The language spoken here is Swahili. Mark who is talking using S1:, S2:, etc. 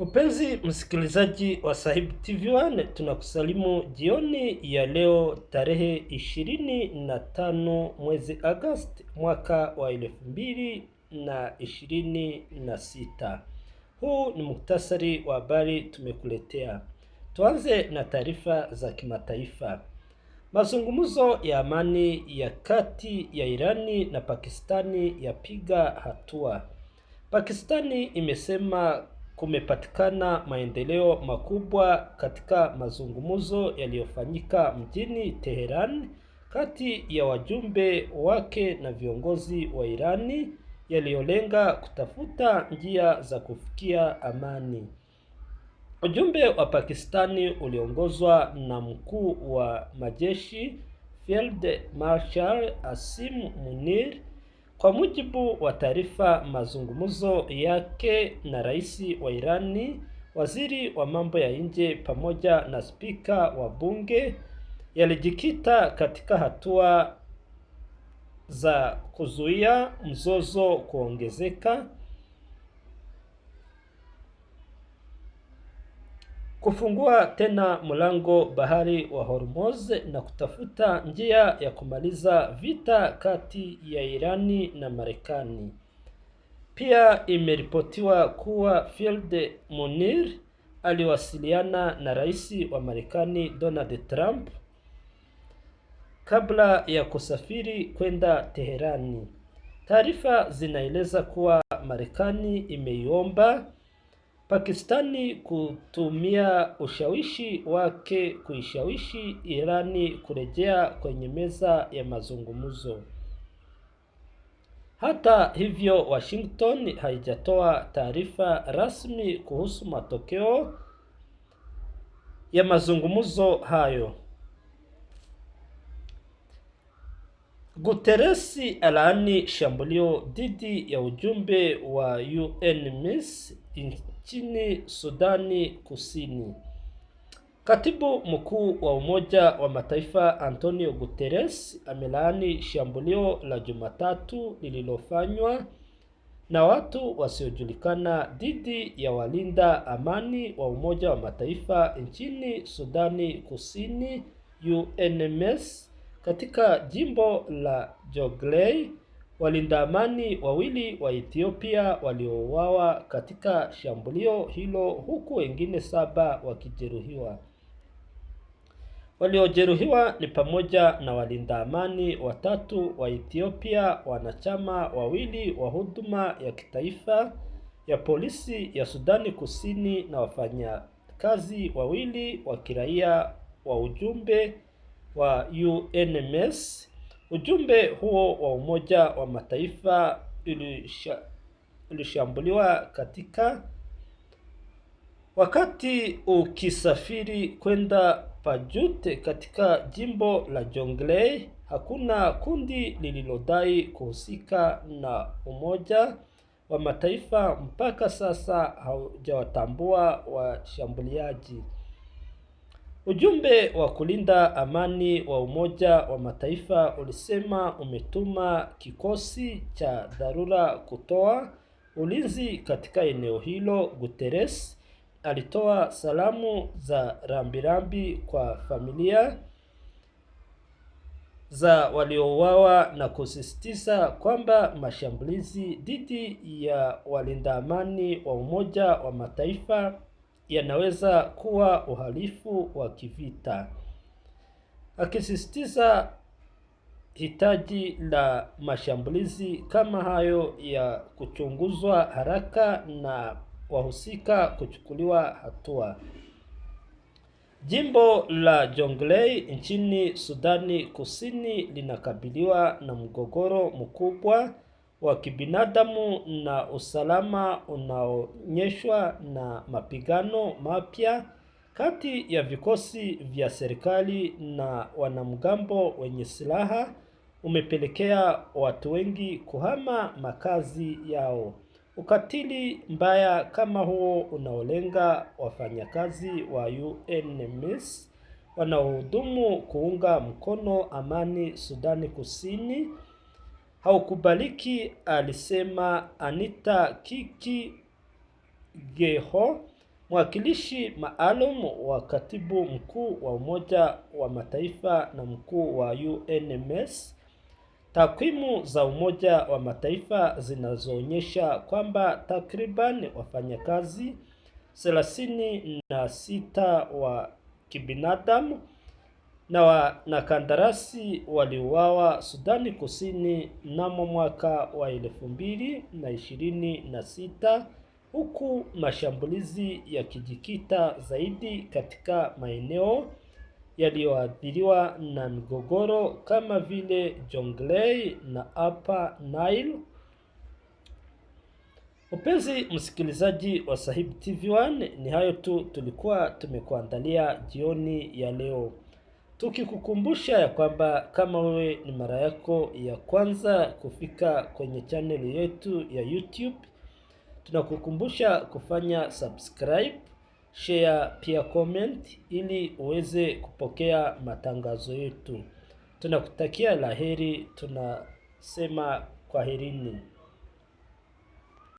S1: Mpenzi msikilizaji wa Sahib TV1, tunakusalimu jioni ya leo tarehe 25 mwezi Agosti mwaka wa 2026. Huu ni muktasari wa habari tumekuletea. Tuanze na taarifa za kimataifa. Mazungumzo ya amani ya kati ya Irani na Pakistani yapiga hatua. Pakistani imesema kumepatikana maendeleo makubwa katika mazungumzo yaliyofanyika mjini Teheran kati ya wajumbe wake na viongozi wa Irani yaliyolenga kutafuta njia za kufikia amani. Ujumbe wa Pakistani uliongozwa na mkuu wa majeshi Field Marshal Asim Munir. Kwa mujibu wa taarifa, mazungumzo yake na rais wa Irani, waziri wa mambo ya nje pamoja na spika wa bunge yalijikita katika hatua za kuzuia mzozo kuongezeka, kufungua tena mlango bahari wa Hormuz na kutafuta njia ya kumaliza vita kati ya Irani na Marekani. Pia imeripotiwa kuwa Field Munir aliwasiliana na rais wa Marekani Donald Trump kabla ya kusafiri kwenda Teherani. Taarifa zinaeleza kuwa Marekani imeiomba Pakistani kutumia ushawishi wake kuishawishi Irani kurejea kwenye meza ya mazungumzo. Hata hivyo, Washington haijatoa taarifa rasmi kuhusu matokeo ya mazungumzo hayo. Guterres alaani shambulio dhidi ya ujumbe wa UNMISS nchini Sudani Kusini. Katibu mkuu wa Umoja wa Mataifa Antonio Guterres amelaani shambulio la Jumatatu lililofanywa na watu wasiojulikana dhidi ya walinda amani wa Umoja wa Mataifa nchini Sudani Kusini UNMISS katika jimbo la Jonglei. Walinda amani wawili wa Ethiopia waliouawa katika shambulio hilo huku wengine 7 wakijeruhiwa. Waliojeruhiwa ni pamoja na walinda amani 3 wa Ethiopia, wanachama 2 wa huduma ya kitaifa ya polisi ya Sudani Kusini na wafanyakazi 2 wa kiraia wa ujumbe wa UNMISS. Ujumbe huo wa Umoja wa Mataifa ulishambuliwa katika wakati ukisafiri kwenda Pajute katika jimbo la Jonglei. Hakuna kundi lililodai kuhusika na Umoja wa Mataifa mpaka sasa haujawatambua washambuliaji. Ujumbe wa kulinda amani wa Umoja wa Mataifa ulisema umetuma kikosi cha dharura kutoa ulinzi katika eneo hilo. Guterres alitoa salamu za rambirambi kwa familia za waliouawa na kusisitiza kwamba mashambulizi dhidi ya walinda amani wa Umoja wa Mataifa yanaweza kuwa uhalifu wa kivita, akisisitiza hitaji la mashambulizi kama hayo ya kuchunguzwa haraka na wahusika kuchukuliwa hatua. Jimbo la Jonglei nchini Sudani Kusini linakabiliwa na mgogoro mkubwa wa kibinadamu na usalama unaonyeshwa na mapigano mapya kati ya vikosi vya serikali na wanamgambo wenye silaha umepelekea watu wengi kuhama makazi yao. Ukatili mbaya kama huo unaolenga wafanyakazi wa UNMISS wanaohudumu kuunga mkono amani Sudani Kusini haukubaliki, alisema Anita Kiki Geho, Mwakilishi maalum wa katibu mkuu wa Umoja wa Mataifa na mkuu wa UNMS. Takwimu za Umoja wa Mataifa zinazoonyesha kwamba takriban wafanyakazi 36 wa kibinadamu na kandarasi waliuawa Sudani Kusini mnamo mwaka wa 2026, huku mashambulizi yakijikita zaidi katika maeneo yaliyoathiriwa na migogoro kama vile Jonglei na Upper Nile. Mpenzi msikilizaji wa Sahib TV1, ni hayo tu tulikuwa tumekuandalia jioni ya leo, tukikukumbusha ya kwamba kama wewe ni mara yako ya kwanza kufika kwenye channel yetu ya YouTube, tunakukumbusha kufanya subscribe, share, pia comment ili uweze kupokea matangazo yetu. Tunakutakia laheri, tunasema kwaherini.